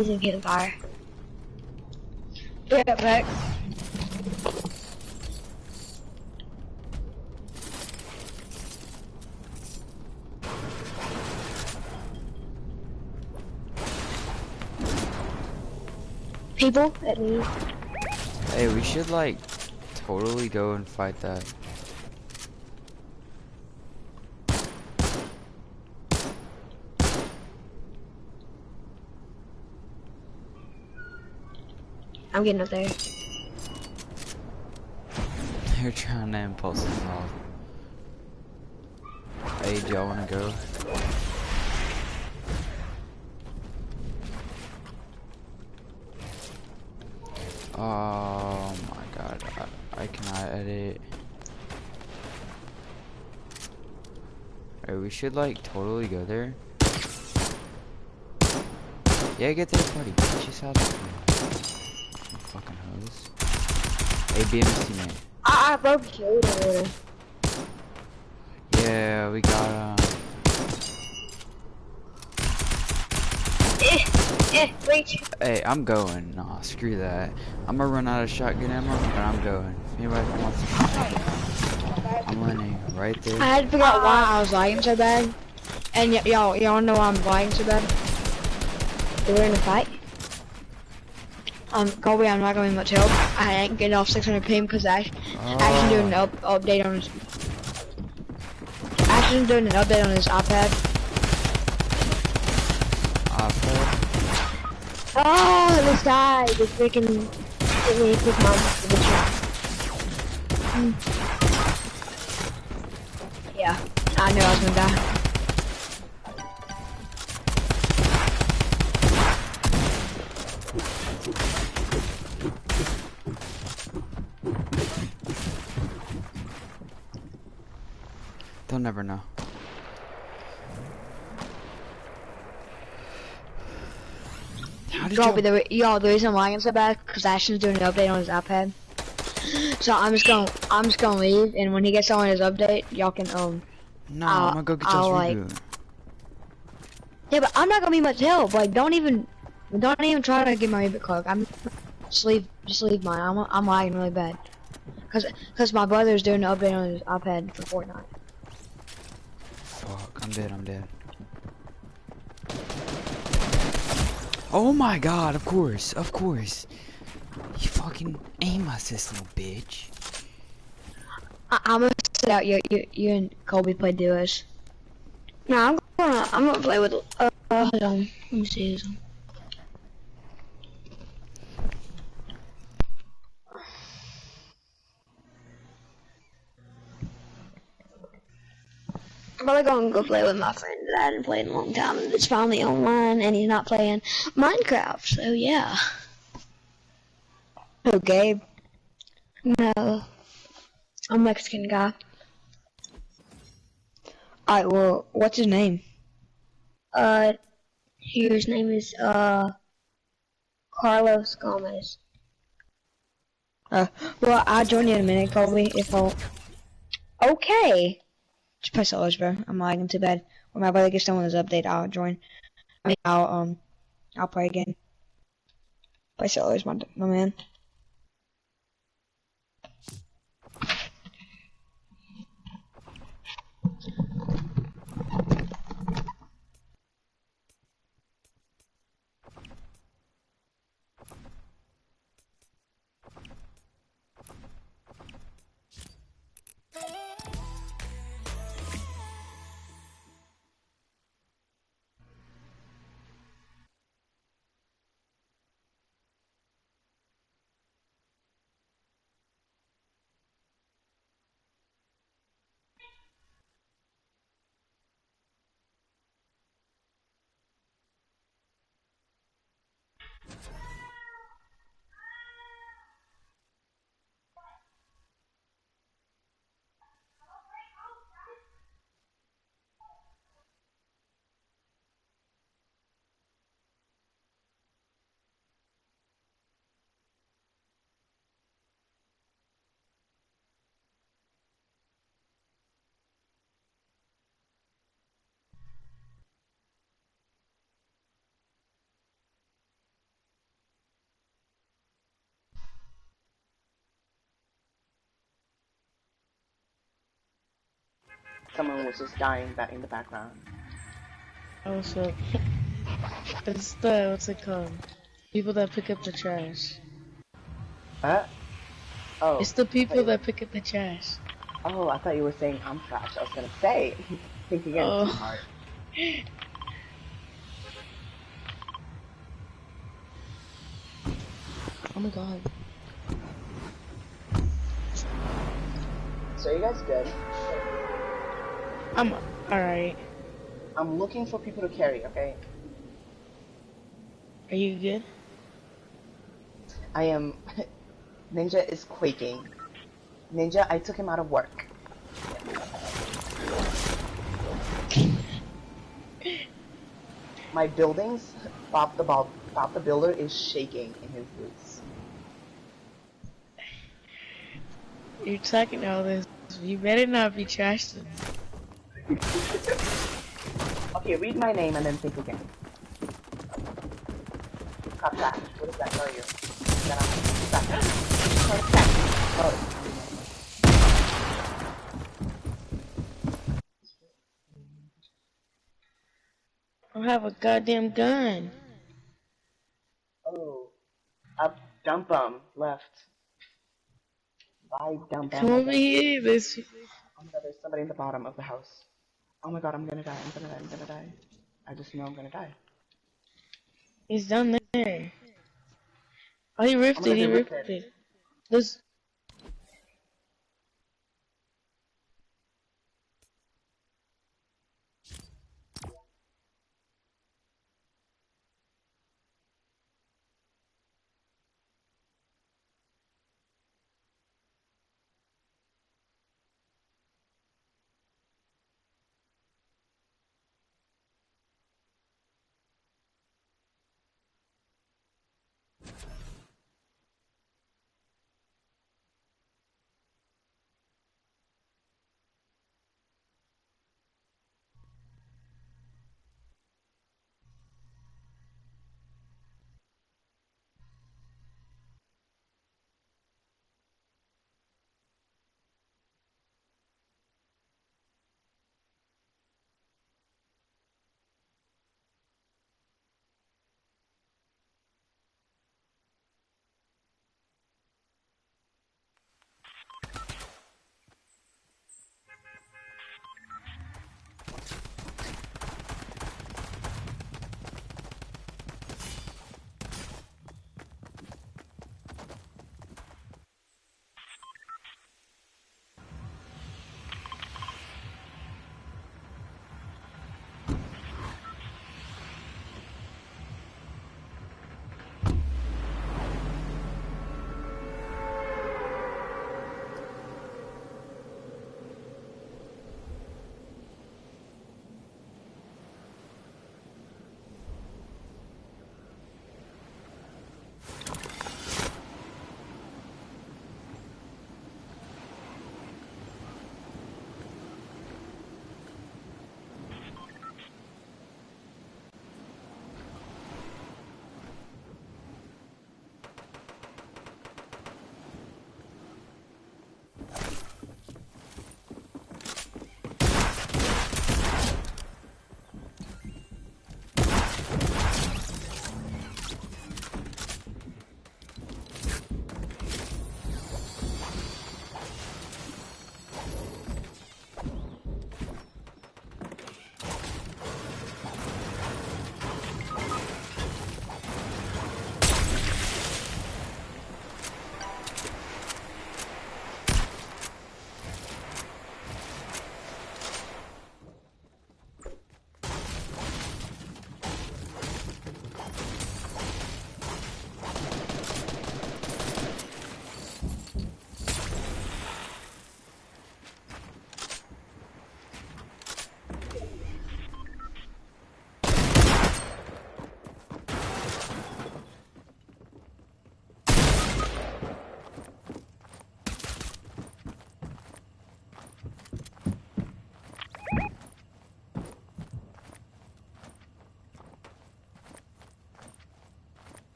Using hidden fire. Yeah, back. People at me. Hey, we should like totally go and fight that. I'm getting up there. You're trying to impulse us off. Hey, do y'all wanna go? Oh my god, I cannot edit. Hey, we should like totally go there. Yeah, get there, buddy. Get yourself fucking hose. Hey, BMS teammate. I broke killed over. Yeah, we got Reach. Hey, I'm going. Nah, screw that. I'm gonna run out of shotgun ammo, but I'm going. If anybody wants to I'm landing right there. I had to figure out why I was lagging so bad. And y'all know why I'm lagging so bad? We're in a fight. Colby, I'm not gonna be much help. I ain't getting off 600 ping because Ashton's doing an update on his. Ashton's doing an update on his iPad. Oh, this guy is freaking hit me with my shot. Yeah, I knew I was gonna die. They'll never know. How did the reason I'm lagging so bad because Ashton's doing an update on his iPad. So I'm just gonna leave, and when he gets on his update, y'all can No, I'm gonna go get y'all's reboot. Yeah, but I'm not gonna be much help. Like, don't even try to get my reboot cloak. Just leave mine. I'm lagging really bad. Cause my brother's doing an update on his iPad for Fortnite. Fuck, I'm dead. Oh my god, of course. You fucking aim assist, little bitch. I'm gonna sit out. You and Colby play duos. No, I'm gonna play with. Hold on. Let me see this one. I'm probably gonna go play with my friend that I hadn't played in a long time. It's finally online, and he's not playing Minecraft. So yeah. Oh, Gabe. No, I'm a Mexican guy. Alright, well, what's his name? His name is, Carlos Gomez. Well, I'll join you in a minute, Colby, if I'll... Okay! Just press L's, bro. I'm lagging too bad. When my brother gets done with his update, I'll join. I'll play again. Press L's, my man. Someone was just dying back in the background. Oh, so it's the what's it called? People that pick up the trash. Huh? Oh, It's the I thought people you were. that pick up the trash. Oh, I thought you were saying I'm trash. I was gonna say, think again, Oh, sweetheart. oh my god. So you guys good? I'm alright. I'm looking for people to carry. Okay. Are you good? I am. Ninja is quaking. Ninja, I took him out of work. My buildings, Bob the Builder is shaking in his boots. You're talking all this. You better not be trashing. Okay, read my name and then think again. Stop trash. What does that tell you? That I'm stop. Oh. I don't have a goddamn gun. Oh. Up, dump 'em. Left. Bye, dump 'em. Come over here. This Oh my god, there's somebody in the bottom of the house. Oh my god, I'm gonna die. I'm gonna die. I'm gonna die. I just know I'm gonna die. he's down there. Oh, he Oh ripped my it. god, He they ripped ripped it. it. This.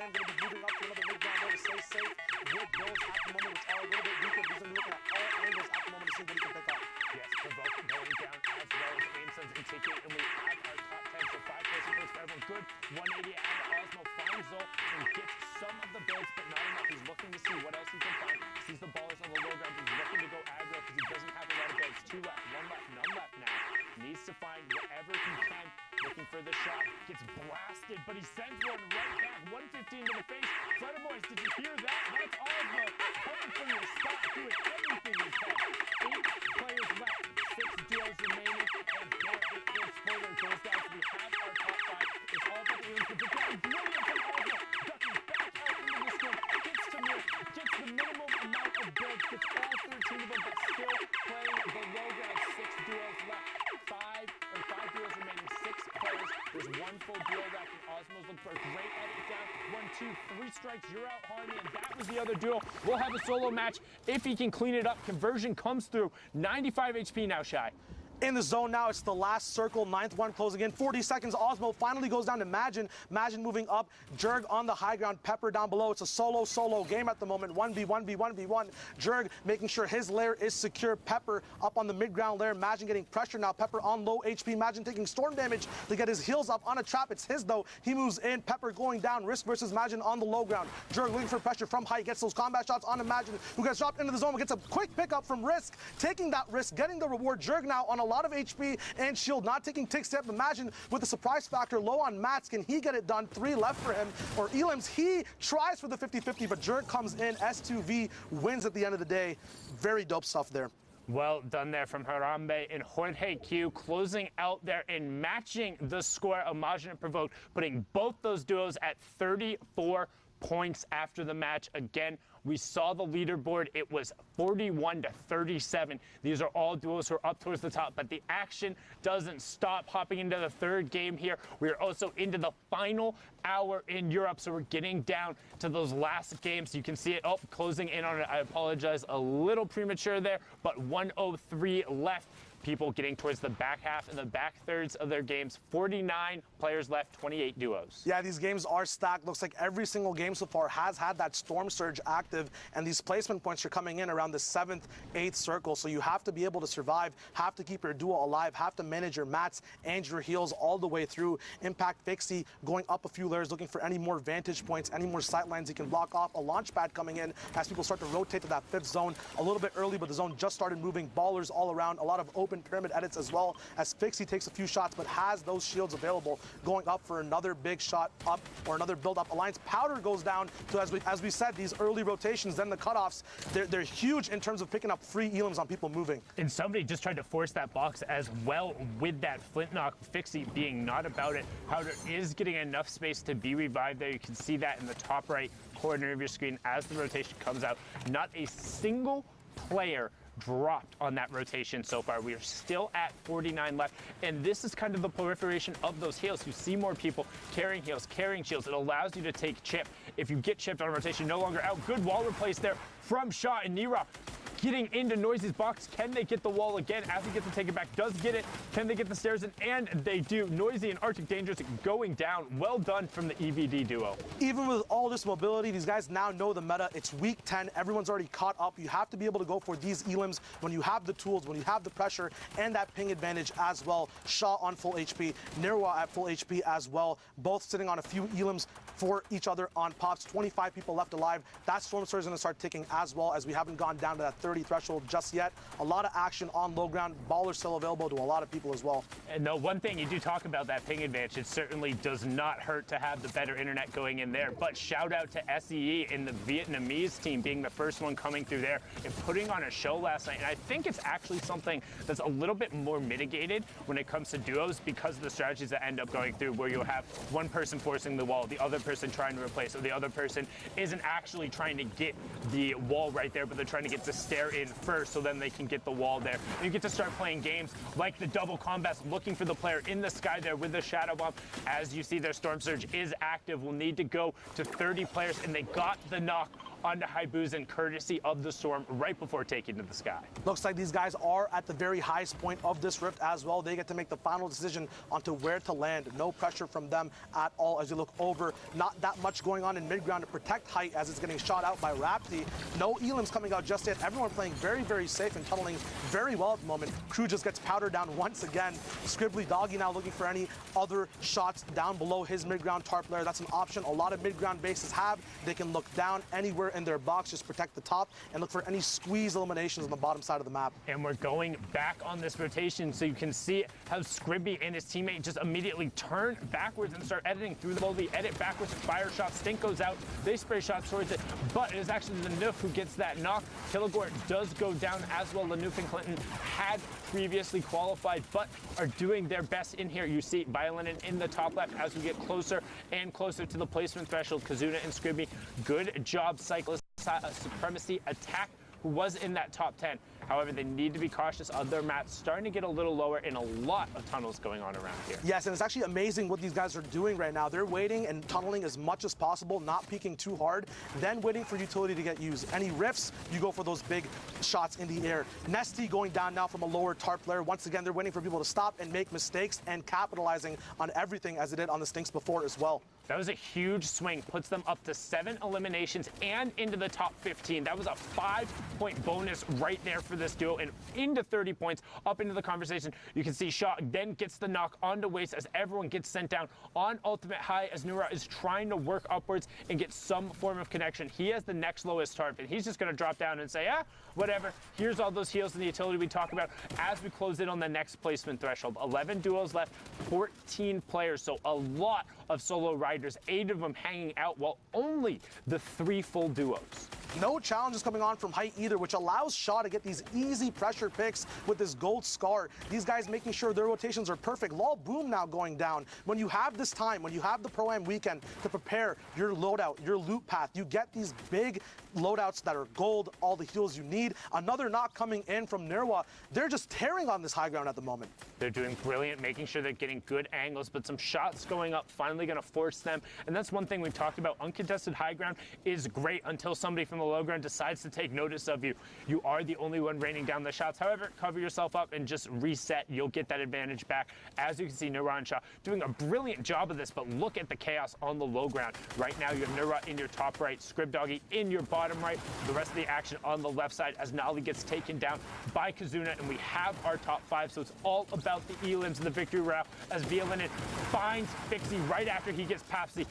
him. Going to be moving up to another mid-ground there to stay safe with Bills at the moment, which are a little bit weaker. He's going to be looking at all angles at the moment to see what he can pick up. Yes, Provoke going down as well as Aimsons and TK, and we have our top 10, so 5 placing points for everyone. Good 180, and Osmo finds Zol and gets some of the builds, but not enough. He's looking to see what else he can find. Sees the ballers on the low ground. He's looking to go aggro because he doesn't have a lot of builds. 2 left, 1 left, none left now. Needs to find whatever he can. Looking for the shot. Gets blasted, but he sends one right back. 115 to the face. Flutterboys, did you hear that? That's Osmo coming from your spot, doing everything he can. 8 players left, 6 duels remaining, and there it is. Spoiler goes down. We have our top 5. It's all about the room to pick up. Brilliant from Osmo. Ducking back out into the skin. Gets to move. Gets the minimum amount of builds. Gets all 13 of them, but still playing below ground. 6 duels left. 5 duels remaining. 6 players. There's 1 full duel left, and Osmo's looking for a great edit down. 1, 2, 3 strikes. You're out, Harney, and that was the other duel. We'll have a solo match if he can clean it up. Conversion comes through. 95 HP now, Shy. In the zone now, it's the last circle, 9th one closing in. 40 seconds, Osmo finally goes down to Majin. Majin moving up, Jurg on the high ground, Pepper down below. It's a solo game at the moment, 1v1v1v1. Jurg making sure his lair is secure. Pepper up on the mid-ground lair. Majin getting pressure now. Pepper on low HP. Majin taking storm damage to get his heals up on a trap. It's his though. He moves in. Pepper going down. Risk versus Majin on the low ground. Jurg looking for pressure from height. Gets those combat shots on Majin, who gets dropped into the zone. Gets a quick pickup from Risk. Taking that risk, getting the reward. Jurg now on a lot of HP and shield, not taking tick step. Imagine with the surprise factor low on Mats, can he get it done? 3 left for him. Or Elims, he tries for the 50-50, but Jurg comes in. S2V wins at the end of the day. Very dope stuff there. Well done there from Harambe and Jorge Q, closing out there and matching the score of Majin and Provoke, putting both those duos at 34 points after the match. Again, we saw the leaderboard. It was 41 to 37. These are all duos who are up towards the top, but the action doesn't stop. Hopping into the 3rd game here, we are also into the final hour in Europe, so we're getting down to those last games. You can see it, closing in on it. I apologize, a little premature there, but 103 left. People getting towards the back half and the back thirds of their games. 49 players left, 28 duos. Yeah, these games are stacked. Looks like every single game so far has had that Storm Surge active, and these placement points are coming in around the 7th, 8th circle. So you have to be able to survive, have to keep your duo alive, have to manage your mats and your heals all the way through. Impact Fixie going up a few layers, looking for any more vantage points, any more sight lines he can block off. A launch pad coming in as people start to rotate to that 5th zone. A little bit early, but the zone just started moving. Ballers all around. A lot of open pyramid edits as well, as Fixie takes a few shots but has those shields available, going up for another big shot up or another build up. Alliance Powder goes down. So as we said, these early rotations, then the cutoffs, they're huge in terms of picking up free elims on people moving. And somebody just tried to force that box as well with that flint knock. Fixie being not about it. Powder is getting enough space to be revived there. You can see that in the top right corner of your screen as the rotation comes out. Not a single player dropped on that rotation so far. We are still at 49 left, and this is kind of the proliferation of those heals. You see more people carrying heals, carrying shields. It allows you to take chip. If you get chipped on a rotation, no longer out. Good wall replace there from Shaw, and Nira getting into Noisy's box. Can they get the wall again as he gets to take it back? Does get it. Can they get the stairs in? And they do. Noisy and Arctic Dangerous going down. Well done from the EVD duo. Even with all this mobility, these guys now know the meta. It's week 10. Everyone's already caught up. You have to be able to go for these elims when you have the tools, when you have the pressure and that ping advantage as well. Shaw on full HP, Nirwa at full HP as well. Both sitting on a few elims for each other on pops. 25 people left alive. That Storm Surge is going to start ticking as well, as we haven't gone down to that 30 threshold just yet. A lot of action on low ground. Baller still available to a lot of people as well. And no, one thing you do talk about that ping advantage, it certainly does not hurt to have the better internet going in there. But shout out to SEE and the Vietnamese team being the first one coming through there and putting on a show last night. And I think it's actually something that's a little bit more mitigated when it comes to duos because of the strategies that end up going through, where you'll have one person forcing the wall, the other person trying to replace, or the other person isn't actually trying to get the wall right there, but they're trying to get the stair in first so then they can get the wall there. And you get to start playing games like the double combats, looking for the player in the sky there with the Shadow Bomb. As you see, their Storm Surge is active. We'll need to go to 30 players, and they got the knock onto Haibuzin, courtesy of the storm right before taking to the sky. Looks like these guys are at the very highest point of this rift as well. They get to make the final decision onto where to land. No pressure from them at all as you look over. Not that much going on in mid-ground to protect height as it's getting shot out by Rapti. No elims coming out just yet. Everyone playing very, very safe and tunneling very well at the moment. Crew just gets powdered down once again. Scribbly Doggy now looking for any other shots down below his mid-ground tarp layer. That's an option a lot of mid-ground bases have. They can look down anywhere in their box, just protect the top and look for any squeeze eliminations on the bottom side of the map. And we're going back on this rotation so you can see how Scribby and his teammate just immediately turn backwards and start editing through the ball. They edit backwards, fire shot, Stink goes out, they spray shots towards it, but it is actually Lanuf who gets that knock. Killigore does go down as well. Lanuf and Clinton had previously qualified, but are doing their best in here. You see Violin in the top left as we get closer and closer to the placement threshold. Kazuna and Scribby, good job, Cyclist Supremacy attack, who was in that top 10. However, they need to be cautious of their mats starting to get a little lower and a lot of tunnels going on around here. Yes, and it's actually amazing what these guys are doing right now. They're waiting and tunneling as much as possible, not peeking too hard, then waiting for utility to get used. Any rifts, you go for those big shots in the air. Nesty going down now from a lower tarp layer. Once again, they're waiting for people to stop and make mistakes and capitalizing on everything as they did on the Stinks before as well. That was a huge swing, puts them up to 7 eliminations and into the top 15. That was a 5-point bonus right there for this duo and into 30 points, up into the conversation. You can see Shaw then gets the knock onto Waste as everyone gets sent down on ultimate high as Nura is trying to work upwards and get some form of connection. He has the next lowest tarp and he's just going to drop down and say, whatever. Here's all those heals and the utility we talk about as we close in on the next placement threshold. 11 duos left, 14 players, so a lot of solo riders, 8 of them hanging out, while only the 3 full duos. No challenges coming on from height either, which allows Shaw to get these easy pressure picks with this gold scar. These guys making sure their rotations are perfect. Lol Boom now going down. When you have this time, when you have the Pro-Am weekend to prepare your loadout, your loot path, you get these big loadouts that are gold, all the heals you need. Another knock coming in from Nirwa. They're just tearing on this high ground at the moment. They're doing brilliant, making sure they're getting good angles, but some shots going up, finally going to force them. And that's one thing we've talked about. Uncontested high ground is great until somebody from the low ground decides to take notice of you. You are the only one raining down the shots. However, cover yourself up and just reset. You'll get that advantage back. As you can see, Nura and Shaw doing a brilliant job of this, but look at the chaos on the low ground. Right now, you have Nura in your top right, Scrib Doggy in your bottom right. The rest of the action on the left side as Nali gets taken down by Kazuna, and we have our top 5, so it's all about the elims and the victory route as Violinin finds Fixie right after he gets Papsy.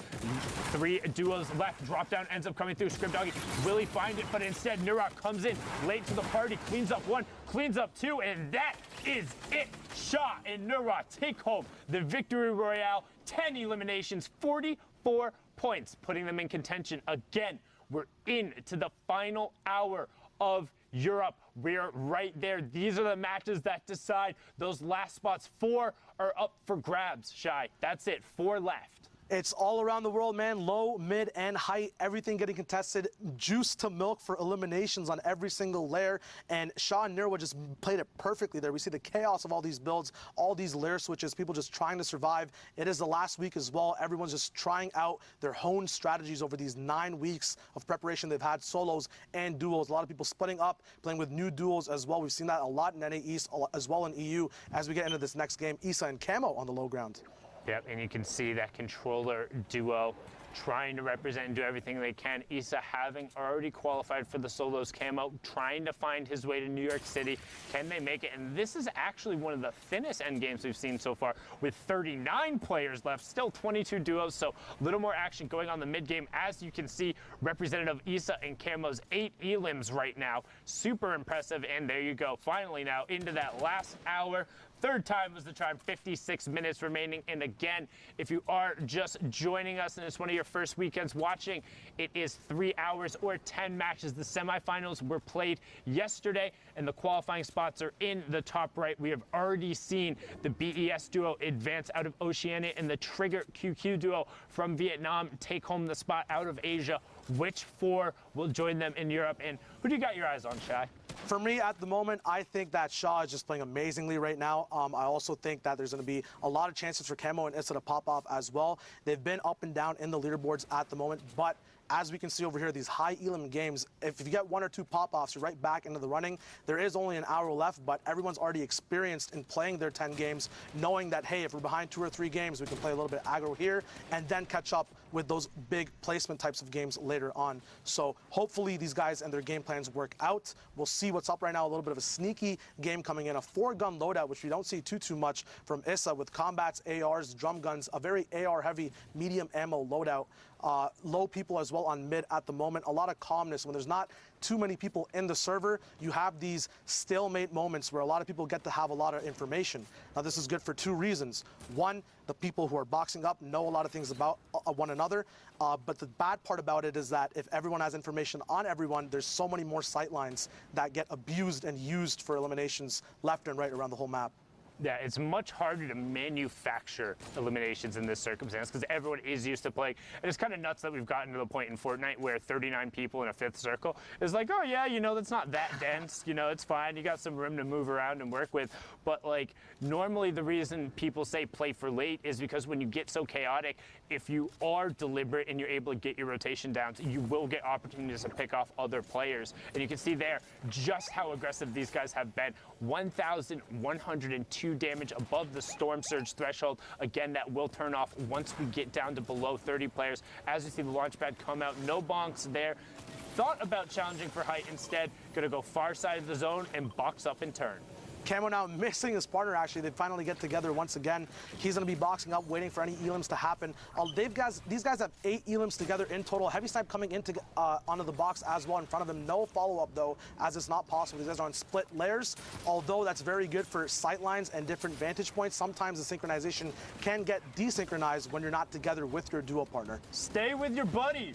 3 duos left. Drop down ends up coming through. Scrib Doggy will he find it, but instead Nura comes in late to the party, cleans up 1, cleans up 2, and that is it. Shaw and Nura take home the victory royale. 10 eliminations, 44 points, putting them in contention again. We're into the final hour of Europe. We're right there. These are the matches that decide those last spots. 4 are up for grabs, Shy. That's it. 4 left. It's all around the world, man. Low, mid, and height, everything getting contested. Juice to milk for eliminations on every single layer. And Shaw and Nirwa just played it perfectly there. We see the chaos of all these builds, all these layer switches, people just trying to survive. It is the last week as well. Everyone's just trying out their honed strategies over these 9 weeks of preparation they've had, solos and duos. A lot of people splitting up, playing with new duos as well. We've seen that a lot in NA East, as well in EU. As we get into this next game, Issa and Camo on the low ground. Yep, and you can see that controller duo trying to represent and do everything they can. Issa having already qualified for the solos, Camo trying to find his way to New York City. Can they make it? And this is actually one of the thinnest end games we've seen so far, with 39 players left, still 22 duos, so a little more action going on the mid game. As you can see, representative Issa and Camo's 8 elims right now. Super impressive, and there you go. Finally now into that last hour. 3rd time was the charm, 56 minutes remaining. And again, if you are just joining us and it's one of your first weekends watching, it is 3 hours or 10 matches. The semifinals were played yesterday and the qualifying spots are in the top right. We have already seen the BES duo advance out of Oceania and the Trigger QQ duo from Vietnam take home the spot out of Asia. Which 4 will join them in Europe. And who do you got your eyes on, Shai? For me, at the moment, I think that Shaw is just playing amazingly right now. I also think that there's going to be a lot of chances for Camo and Issa to pop off as well. They've been up and down in the leaderboards at the moment, but as we can see over here, these high elim games, if you get 1 or 2 pop-offs, you're right back into the running. There is only an hour left, but everyone's already experienced in playing their 10 games, knowing that, hey, if we're behind 2 or 3 games, we can play a little bit aggro here and then catch up with those big placement types of games later on. So hopefully these guys and their game plans work out. We'll see what's up right now. A little bit of a sneaky game coming in, a 4-gun loadout, which we don't see too much from Issa, with combats, ARs, drum guns, a very AR-heavy medium ammo loadout. Low people as well on mid at the moment. A lot of calmness. When there's not too many people in the server, you have these stalemate moments where a lot of people get to have a lot of information. Now, this is good for 2 reasons. One, the people who are boxing up know a lot of things about one another. But the bad part about it is that if everyone has information on everyone, there's so many more sightlines that get abused and used for eliminations left and right around the whole map. Yeah, it's much harder to manufacture eliminations in this circumstance because everyone is used to playing. And it's kind of nuts that we've gotten to the point in Fortnite where 39 people in a 5th circle is like, oh yeah, you know, that's not that dense. You know, it's fine. You got some room to move around and work with. But like, normally the reason people say play for late is because when you get so chaotic, if you are deliberate and you're able to get your rotation down, you will get opportunities to pick off other players. And you can see there just how aggressive these guys have been. 1,102 damage above the Storm Surge threshold. Again, that will turn off once we get down to below 30 players. As you see the launch pad come out, no bonks there. Thought about challenging for height instead. Gonna go far side of the zone and box up and turn. Camo now missing his partner, actually. They finally get together once again. He's going to be boxing up, waiting for any elims to happen. These guys have 8 elims together in total. Heavy Snipe coming into onto the box as well in front of him. No follow-up, though, as it's not possible. These guys are on split layers, although that's very good for sight lines and different vantage points. Sometimes the synchronization can get desynchronized when you're not together with your duo partner. Stay with your buddy.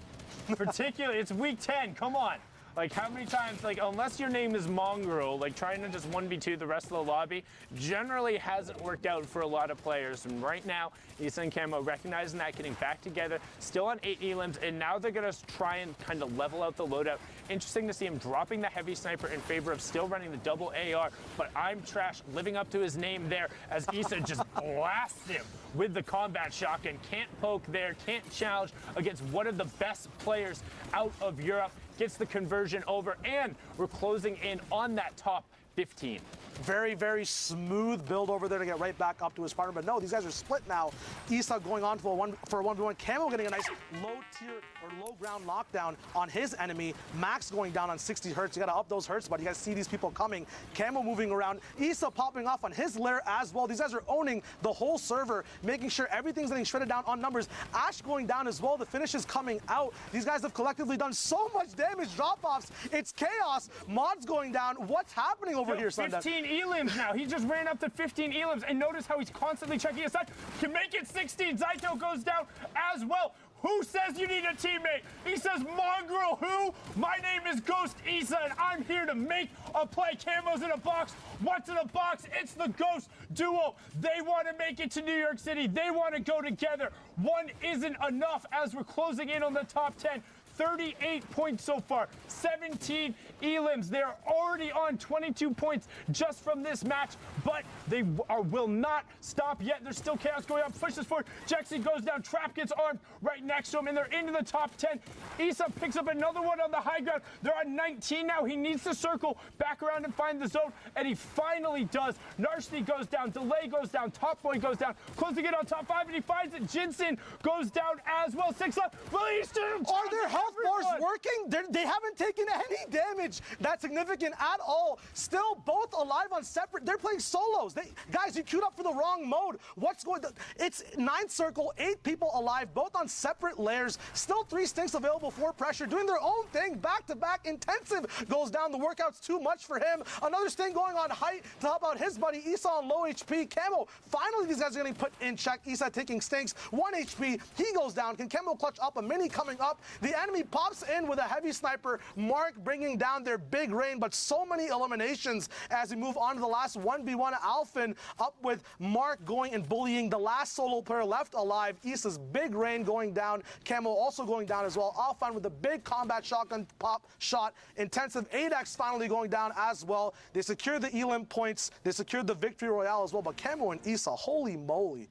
Particularly, it's week 10. Come on. Like, how many times, like, unless your name is Mongrel, like, trying to just 1v2 the rest of the lobby generally hasn't worked out for a lot of players. And right now, Issa and Camo recognizing that, getting back together, still on 8 elims, and now they're going to try and kind of level out the loadout. Interesting to see him dropping the heavy sniper in favor of still running the double AR, but I'm Trash living up to his name there as Issa just blasts him with the combat shotgun. Can't poke there, can't challenge against one of the best players out of Europe. Gets the conversion over, and we're closing in on that top 15. Very, very smooth build over there to get right back up to his partner. But no, these guys are split now. Issa going on for a 1v1. Camo getting a nice low tier or low ground lockdown on his enemy. Max going down on 60 hertz. You got to up those hertz, but you guys see these people coming. Camo moving around. Issa popping off on his lair as well. These guys are owning the whole server, making sure everything's getting shredded down on numbers. Ash going down as well. The finish is coming out. These guys have collectively done so much damage. Drop-offs. It's chaos. Mods going down. What's happening over here, Sunday? 15 elims now. He just ran up to 15 elims, and notice how he's constantly checking his side. Can make it 16. Zaito goes down as well. Who says you need a teammate? He says, Mongrel, who? My name is Ghost Issa, and I'm here to make a play. Camo's in a box. What's in a box? It's the Ghost duo. They want to make it to New York City. They want to go together. One isn't enough as we're closing in on the top 10. 38 points so far, 17 elims. They're already on 22 points just from this match, but they will not stop yet. There's still chaos going on. Pushes forward. Jexy goes down. Trap gets armed right next to him, and they're into the top 10. Issa picks up another one on the high ground. They're on 19 now. He needs to circle back around and find the zone, and he finally does. Narshti goes down. Delay goes down. Top Boy goes down. Closing in on top 5, and he finds it. Jinsen goes down as well. 6 left. Released him. Are there health bars working? They haven't taken any damage that's significant at all. Still both alive on separate. They're playing solos. Guys, you queued up for the wrong mode. What's going on? It's 9th circle, 8 people alive, both on separate layers. Still 3 stinks available for pressure, doing their own thing. Back-to-back intensive goes down. The workout's too much for him. Another sting going on height to help out his buddy Issa on low HP. Camo, finally these guys are getting put in check. Issa taking stinks. 1 HP. He goes down. Can Camo clutch up? A mini coming up. The enemy Enemy pops in with a heavy sniper. Mark bringing down their big rain, but so many eliminations as we move on to the last 1v1. Alphen up with Mark going and bullying the last solo player left alive. Issa's big rain going down. Camo also going down as well. Alphen with a big combat shotgun pop shot. Intensive 8x finally going down as well. They secured the Elim points. They secured the victory royale as well. But Camo and Issa, holy moly.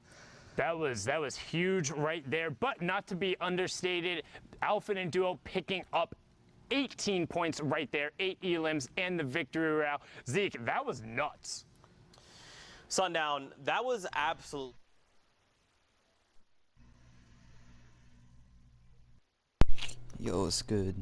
That was huge right there, but not to be understated. Alphen and Duo picking up 18 points right there, 8 elims and the victory royale. Zeke, that was nuts. Sundown, that was absolute. Yo, it's good.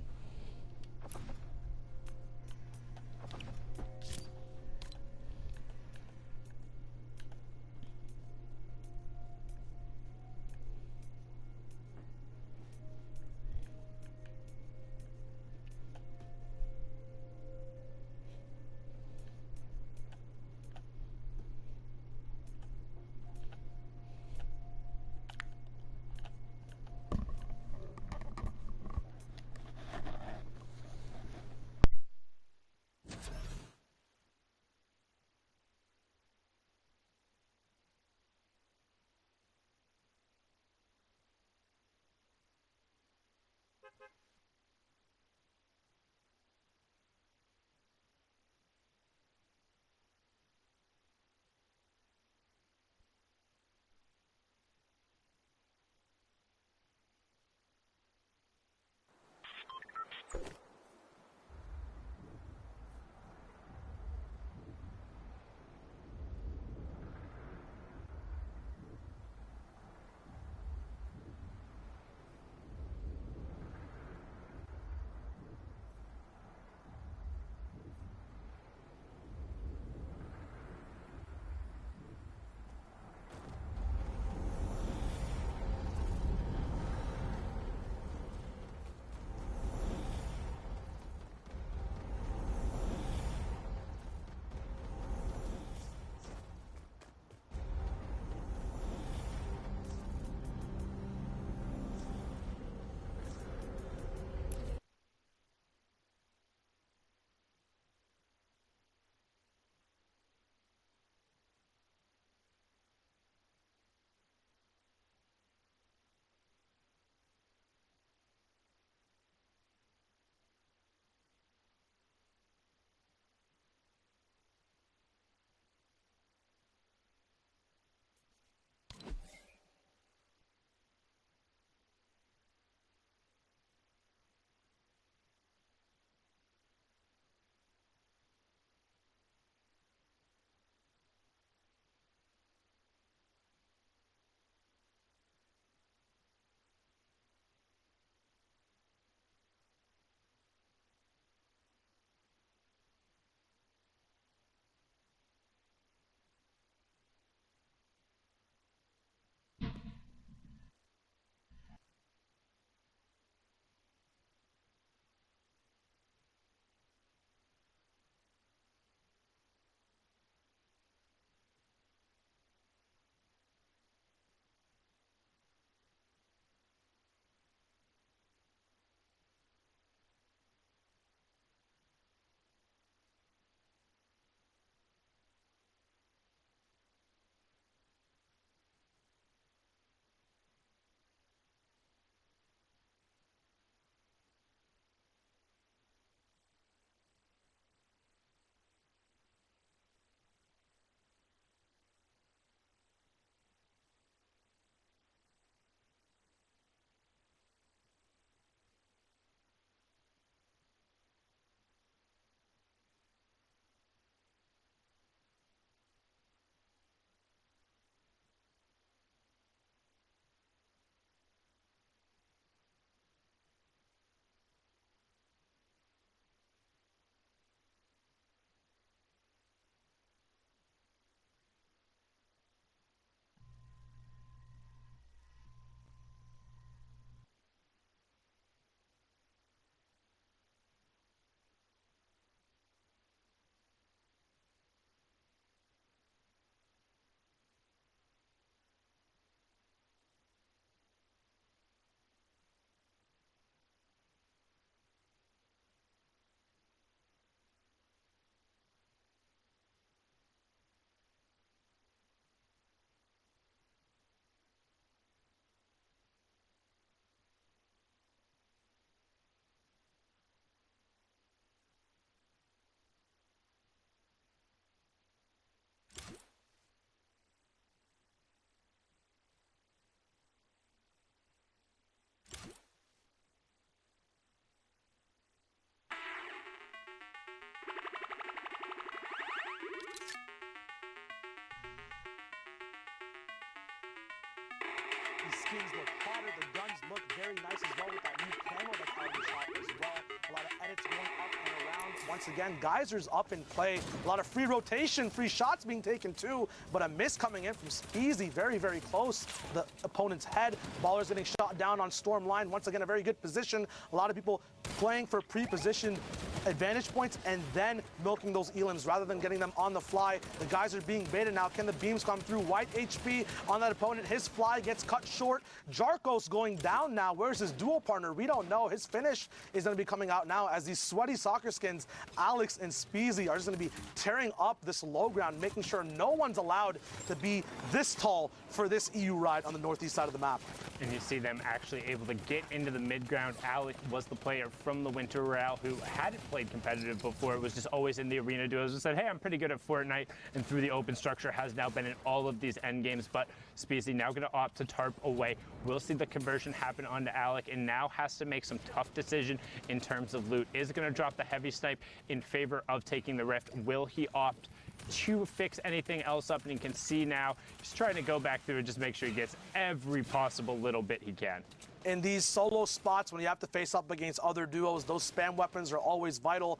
skins look hotter. The guns look very nice as well with that new camo that's out of the shop as well. A lot of edits going up and around. Once again, Geyser's up in play. A lot of free rotation, free shots being taken too, but a miss coming in from Speezy, very, very close to the opponent's head. Baller's getting shot down on Storm line. Once again, a very good position. A lot of people playing for pre-positioned advantage points and then milking those elims rather than getting them on the fly. The guys are being baited now. Can the beams come through? White HP on that opponent. His fly gets cut short. Jarkos going down now. Where's his dual partner? We don't know. His finish is going to be coming out now as these sweaty soccer skins, Alex and Speezy, are just going to be tearing up this low ground, making sure no one's allowed to be this tall for this EU ride on the northeast side of the map. And you see them actually able to get into the mid-ground. Alex was the player from the Winter Royale who hadn't played competitive before. It was just always in the arena duos and said, hey, I'm pretty good at Fortnite, and through the open structure has now been in all of these end games. But Speezy now going to opt to tarp away. We'll see the conversion happen onto Alec, and now has to make some tough decision in terms of loot. Is going to drop the heavy snipe in favor of taking the rift? Will he opt to fix anything else up? And you can see now he's trying to go back through and just make sure he gets every possible little bit he can. In these solo spots, when you have to face up against other duos, those spam weapons are always vital.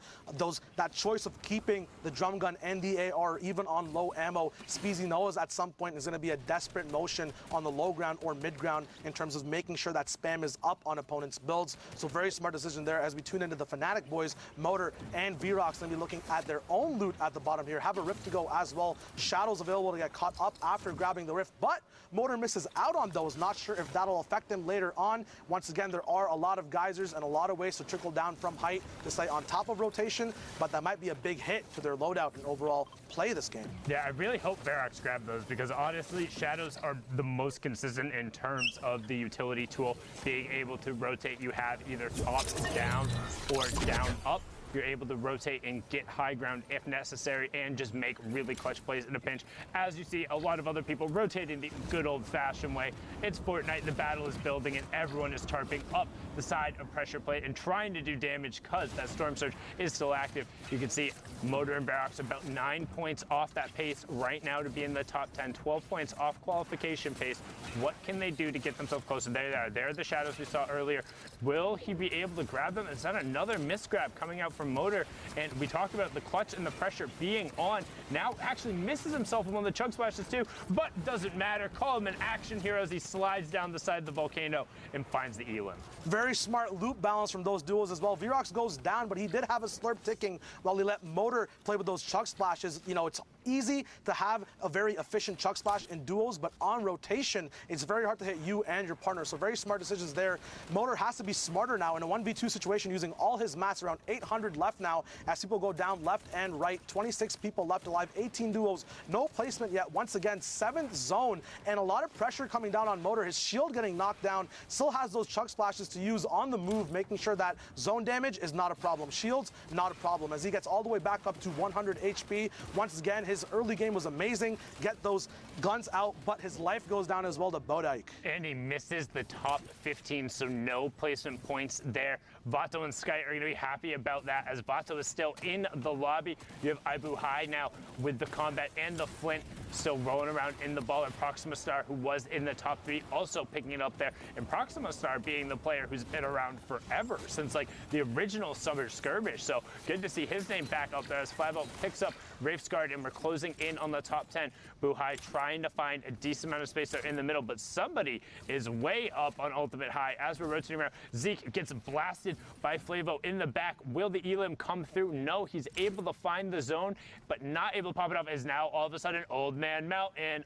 That choice of keeping the drum gun and the AR even on low ammo, Speezy knows at some point is going to be a desperate motion on the low ground or mid ground in terms of making sure that spam is up on opponents' builds. So very smart decision there as we tune into the Fnatic boys. Motor and Vrox going to be looking at their own loot at the bottom here. Have a rift to go as well. Shadows available to get caught up after grabbing the rift, but Motor misses out on those. Not sure if that'll affect him later on. Once again, there are a lot of geysers and a lot of ways to trickle down from height to stay on top of rotation, but that might be a big hit to their loadout and overall play this game. Yeah, I really hope Vrox grabbed those because honestly, Shadows are the most consistent in terms of the utility tool, being able to rotate. You have either top down or down up. You're able to rotate and get high ground if necessary and just make really clutch plays in a pinch. As you see, a lot of other people rotating the good old-fashioned way. It's Fortnite, the battle is building, and everyone is tarping up the side of pressure plate and trying to do damage because that Storm Surge is still active. You can see Motor and Vrox about 9 points off that pace right now to be in the top 10, 12 points off qualification pace. What can they do to get themselves closer? There they are. There are the shadows we saw earlier. Will he be able to grab them? Is that another misgrab coming out from Motor? And we talked about the clutch and the pressure being on. Now actually misses himself with one of the chug splashes too, but doesn't matter. Call him an action hero as he slides down the side of the volcano and finds the elim. Very smart loop balance from those duos as well. Vrox goes down, but he did have a slurp ticking while he let Motor play with those chug splashes. You know, it's easy to have a very efficient chug splash in duos, but on rotation, it's very hard to hit you and your partner. So very smart decisions there. Motor has to be smarter now in a 1v2 situation, using all his mats, around 800 left now as people go down left and right. 26 people left alive, 18 duos, no placement yet. Once again, 7th zone and a lot of pressure coming down on Motor. His shield getting knocked down, still has those chug splashes to use on the move, making sure that zone damage is not a problem. Shields, not a problem as he gets all the way back up to 100 HP. Once again, his early game was amazing. Get those guns out, but his life goes down as well to Bodike. And he misses the top 15, so no placement points there. Vato and Sky are going to be happy about that as Vato is still in the lobby. You have Ibu High now with the combat and the flint still rolling around in the ball. And Proxima Star, who was in the top 3, also picking it up there. And Proxima Star being the player who's been around forever, since like the original Summer Skirmish. So good to see his name back up there as Flybo picks up Wraith's Guard, and we're closing in on the top 10. Buhai trying to find a decent amount of space there in the middle, but somebody is way up on Ultimate High as we're rotating around. Zeke gets blasted by Flavo in the back. Will the Elim come through? No, he's able to find the zone, but not able to pop it off as now all of a sudden Old Man Mountain.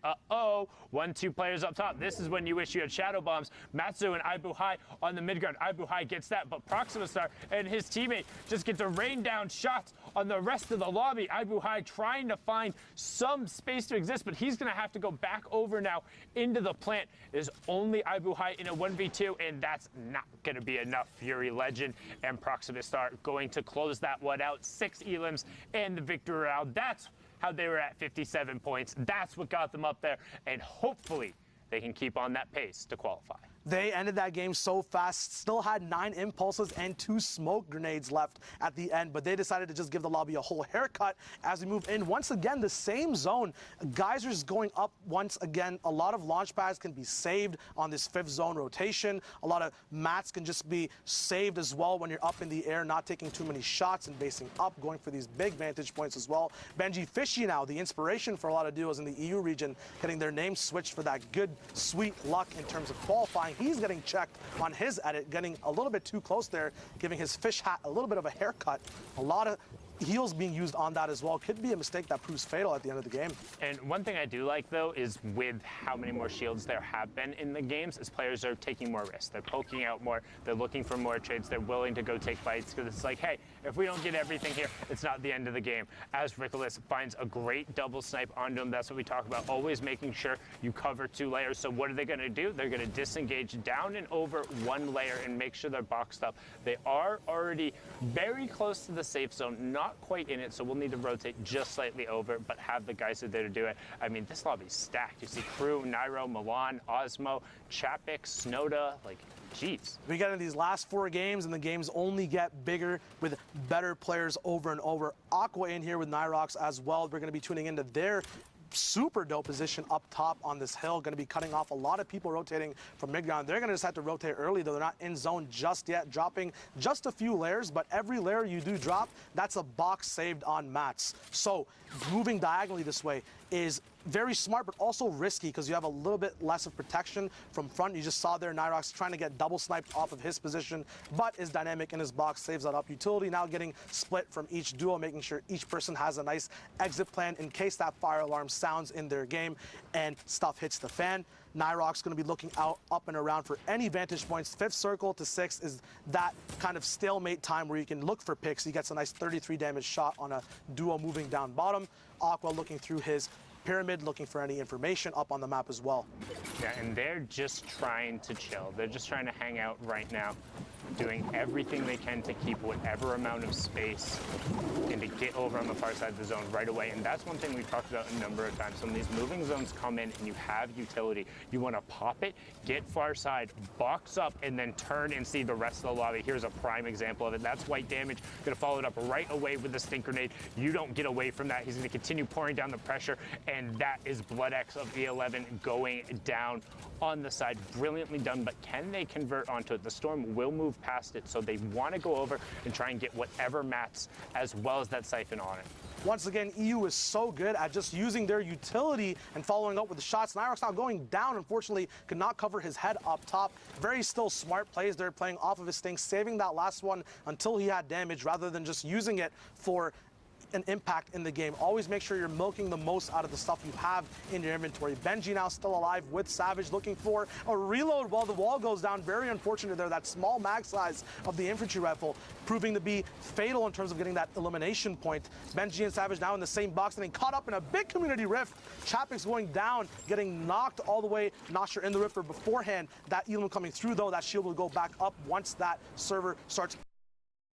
1-2 players up top. This is when you wish you had Shadow Bombs. Matsu and Ibu High on the mid ground. Ibu High gets that, but Proxima Star and his teammate just get to rain down shots on the rest of the lobby. Ibu High trying to find some space to exist, but he's going to have to go back over now into the plant. There's only Ibu High in a 1v2, and that's not going to be enough. Fury Legend and Proxima Star going to close that one out. 6 elims and the victory round. That's how they were at 57 points. That's what got them up there, and hopefully they can keep on that pace to qualify. They ended that game so fast, still had 9 impulses and 2 smoke grenades left at the end, but they decided to just give the lobby a whole haircut as we move in. Once again, the same zone. Geysers going up once again. A lot of launch pads can be saved on this 5th zone rotation. A lot of mats can just be saved as well when you're up in the air, not taking too many shots and basing up, going for these big vantage points as well. Benji Fishy now, the inspiration for a lot of duos in the EU region, getting their name switched for that good, sweet luck in terms of qualifying. He's getting checked on his edit, getting a little bit too close there, giving his fish hat a little bit of a haircut. A lot of heals being used on that as well. Could be a mistake that proves fatal at the end of the game. And one thing I do like, though, is with how many more shields there have been in the games, is players are taking more risks. They're poking out more. They're looking for more trades. They're willing to go take fights because it's like, hey, if we don't get everything here, it's not the end of the game. As Rickolas finds a great double snipe onto him, that's what we talk about, always making sure you cover 2 layers. So what are they going to do? They're going to disengage down and over 1 layer and make sure they're boxed up. They are already very close to the safe zone, not quite in it, so we'll need to rotate just slightly over, but have the guys there to do it. I mean, this lobby's stacked. You see Crew, Nairo, Milan, Osmo, Chapik, Snowda, like, jeez. We get into these last 4 games, and the games only get bigger with better players over and over. Aqua in here with Nyrox as well. We're going to be tuning into their super dope position up top on this hill. Going to be cutting off a lot of people rotating from mid-ground. They're going to just have to rotate early, though. They're not in zone just yet, dropping just a few layers, but every layer you do drop, that's a box saved on mats. So moving diagonally this way is very smart, but also risky because you have a little bit less of protection from front. You just saw there Nyrox trying to get double sniped off of his position, but is dynamic in his box, saves that up. Utility now getting split from each duo, making sure each person has a nice exit plan in case that fire alarm sounds in their game and stuff hits the fan. Nyrox going to be looking out, up and around for any vantage points. 5th circle to 6th is that kind of stalemate time where you can look for picks. He gets a nice 33 damage shot on a duo moving down bottom. Aqua looking through his pyramid, looking for any information up on the map as well. Yeah, and they're just trying to chill. They're just trying to hang out right now, doing everything they can to keep whatever amount of space and to get over on the far side of the zone right away. And that's one thing we've talked about a number of times. When these moving zones come in and you have utility, you want to pop it, get far side, box up, and then turn and see the rest of the lobby. Here's a prime example of it. That's white damage. Going to follow it up right away with the stink grenade. You don't get away from that. He's going to continue pouring down the pressure, and that is BloodX of E11 going down on the side. Brilliantly done, but can they convert onto it? The Storm will move past it, so they want to go over and try and get whatever mats as well as that siphon on it. Once again, EU is so good at just using their utility and following up with the shots. Nyrox now going down, unfortunately, could not cover his head up top. Very still smart plays there, playing off of his thing, saving that last one until he had damage rather than just using it for an impact in the game. Always make sure you're milking the most out of the stuff you have in your inventory. Benji now still alive with Savage, looking for a reload while the wall goes down. Very unfortunate there. That small mag size of the infantry rifle proving to be fatal in terms of getting that elimination point. Benji and Savage now in the same box, getting caught up in a big community rift. Chapik's going down, getting knocked all the way. Not sure in the rift or beforehand. That Elam coming through, though. That shield will go back up once that server starts.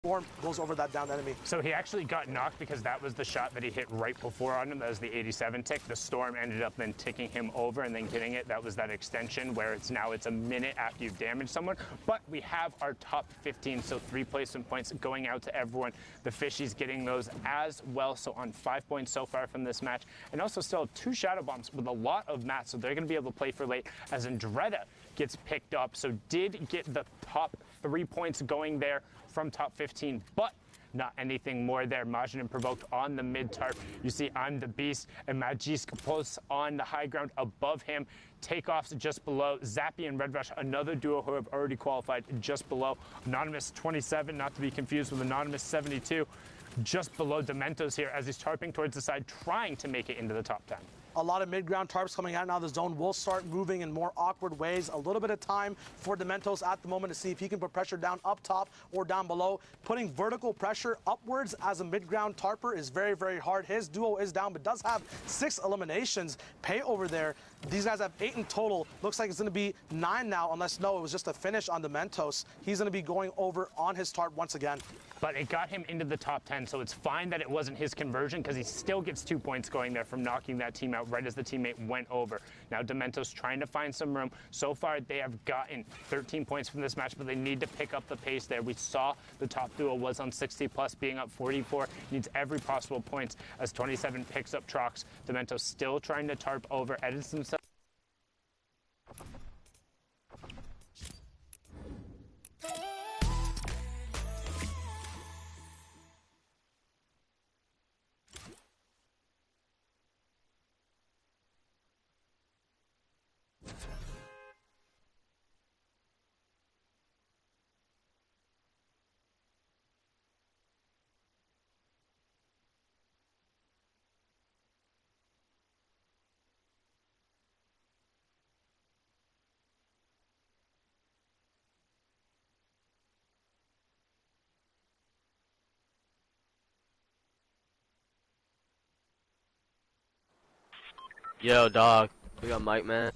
Storm goes over that down enemy. So he actually got knocked because that was the shot that he hit right before on him. That was the 87 tick. The Storm ended up then ticking him over and then getting it. That was that extension where it's a minute after you've damaged someone. But we have our top 15, so 3 placement points going out to everyone. The Fishies getting those as well, so on 5 points so far from this match. And also still have 2 Shadow Bombs with a lot of mats, so they're going to be able to play for late as Andretta gets picked up. So did get the top 3 points going there from top 15, but not anything more there. Majin and Provoked on the mid tarp. You see I'm the Beast and Magisk posts on the high ground above him. Takeoffs just below. Zappy and Red Rush, another duo who have already qualified, just below. Anonymous 27, not to be confused with Anonymous 72, just below Dementos here as he's tarping towards the side, trying to make it into the top 10. A lot of mid-ground tarps coming out now. The zone will start moving in more awkward ways. A little bit of time for Dementos at the moment to see if he can put pressure down up top or down below. Putting vertical pressure upwards as a mid-ground tarper is very, very hard. His duo is down, but does have 6 eliminations. Pay over there. These guys have 8 in total. Looks like it's going to be 9 now, unless, no, it was just a finish on Dementos. He's going to be going over on his tarp once again. but it got him into the top 10, so it's fine that it wasn't his conversion because he still gets 2 points going there from knocking that team out right as the teammate went over. Now Demento's trying to find some room. So far they have gotten 13 points from this match, but they need to pick up the pace there. We saw the top duo was on 60 plus, being up 44, needs every possible points as 27 picks up Trox. Demento still trying to tarp over, edits himself. Yo, dog. We got Mike, man.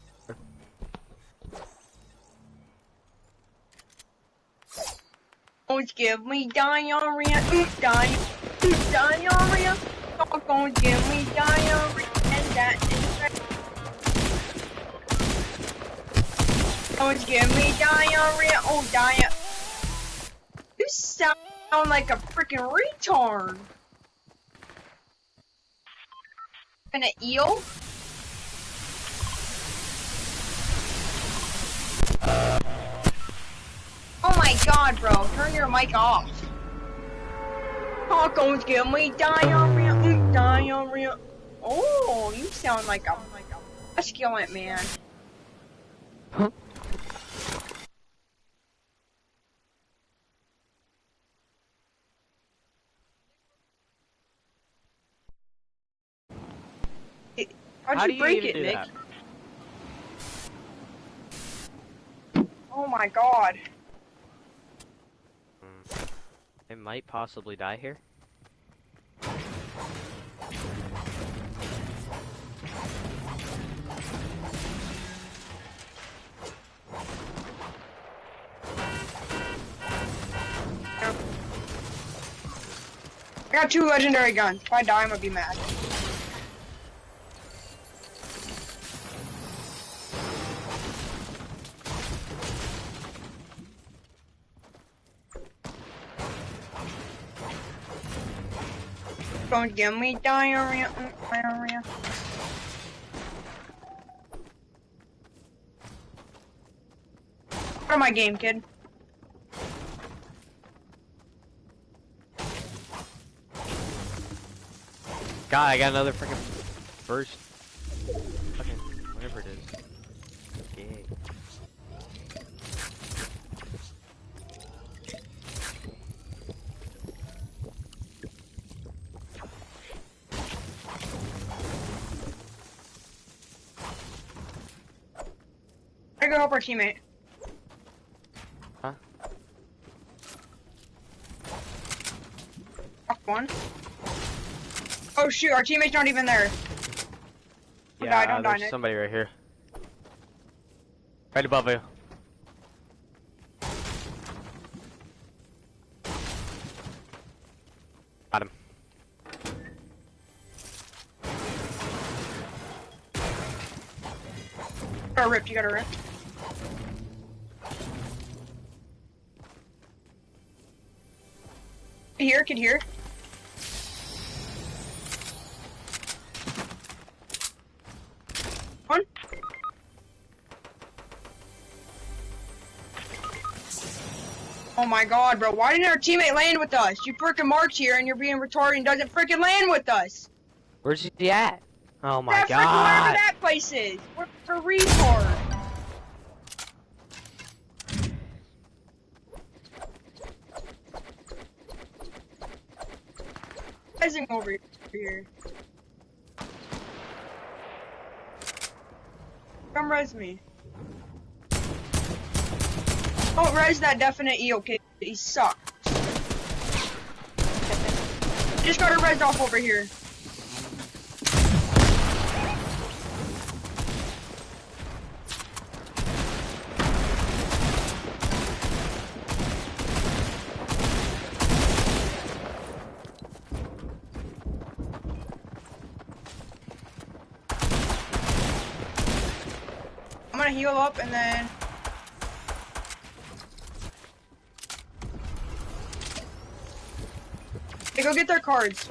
Don't give me diarrhea, diarrhea. Don't give me diarrhea, and that is right. Don't give me diarrhea, oh diarrhea. You sound like a freaking retard. An eel? Oh my god, bro, turn your mic off. Don't give me diarrhea, diarrhea. Oh, you sound like a masculine man. Huh? How'd you break it, do Nick? That? Oh my god. It might possibly die here. I got 2 legendary guns. If I die, I'm gonna be mad. Don't give me diarrhea, diarrhea. Out of my game, kid. God, I got another freaking burst. Fucking whatever it is. Okay. I go help our teammate. Huh? Off one. Oh shoot, our teammate's not even there. Don't die, don't die, there's Nick. somebody right here. Right above you. Got him. You got a rift, you got a rift. Kid here. One. Oh my god, bro, why didn't our teammate land with us? You freaking marked here and you're being retarded and doesn't freaking land with us. Where's he at? Oh my That freaking wherever god. that place is. We're a retard. Rising over here. Come res me. Don't res that definite eel kid. He sucks. Just got a res off over here. heal up and then. Hey, go get their cards.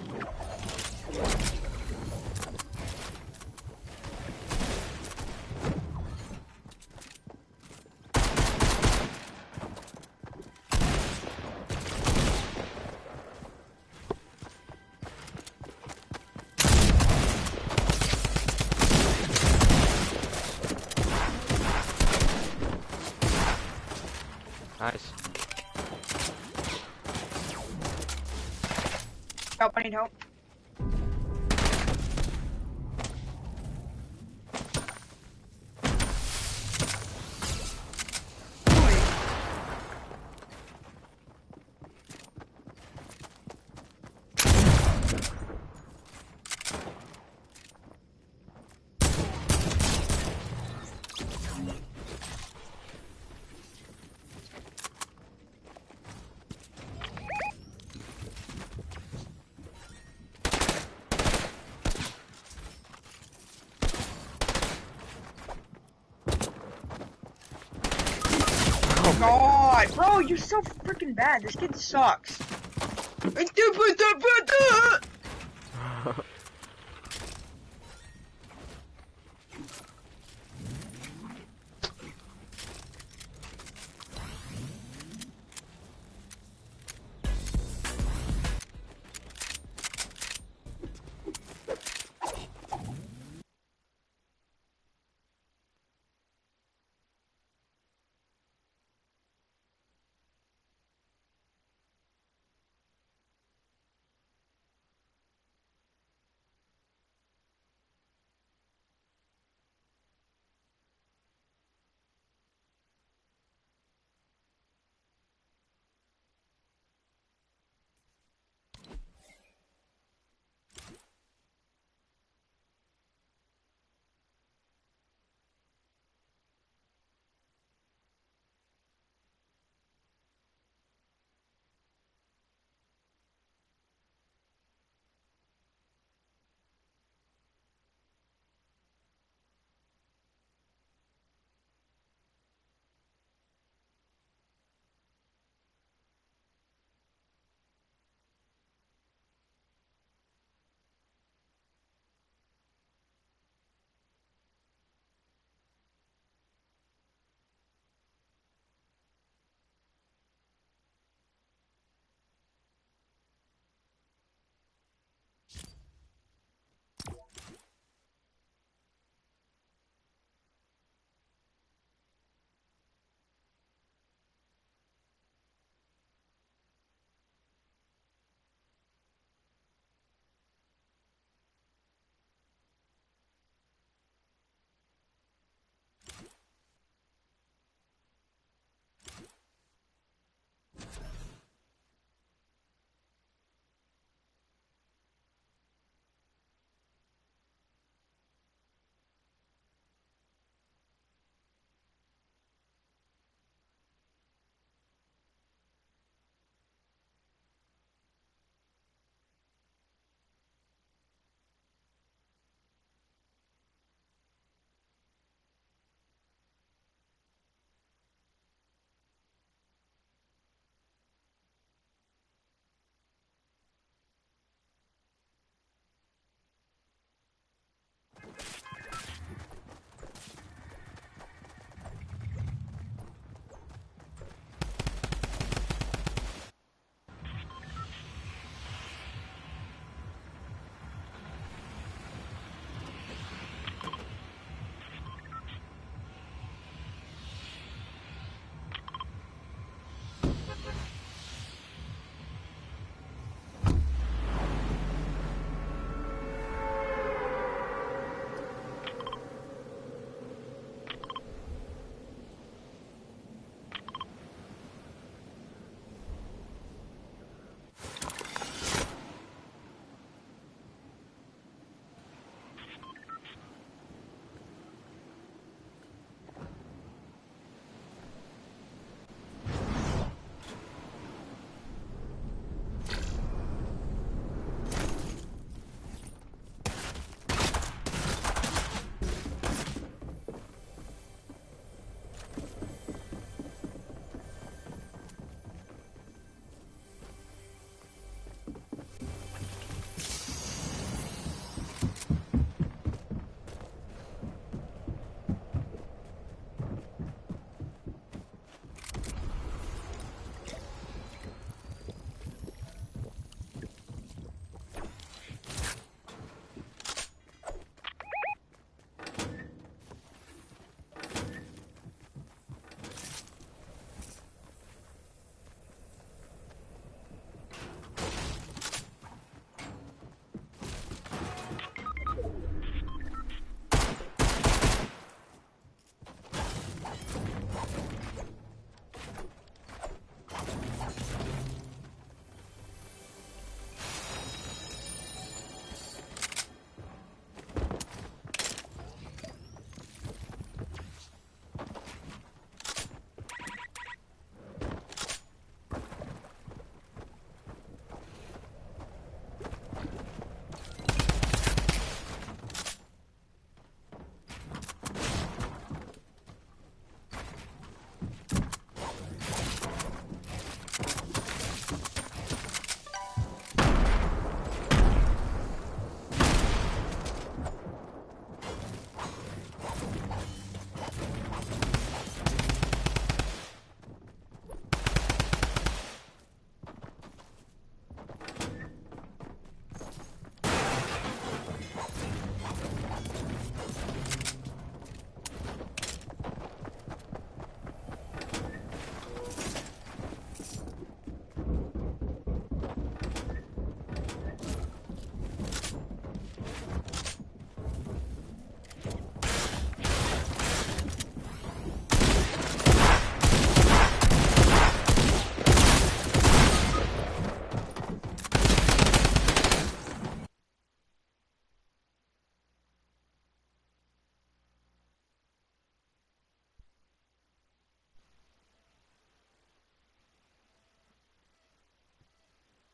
Nice. Help, I need help. God, bro, you're so freaking bad. This kid sucks.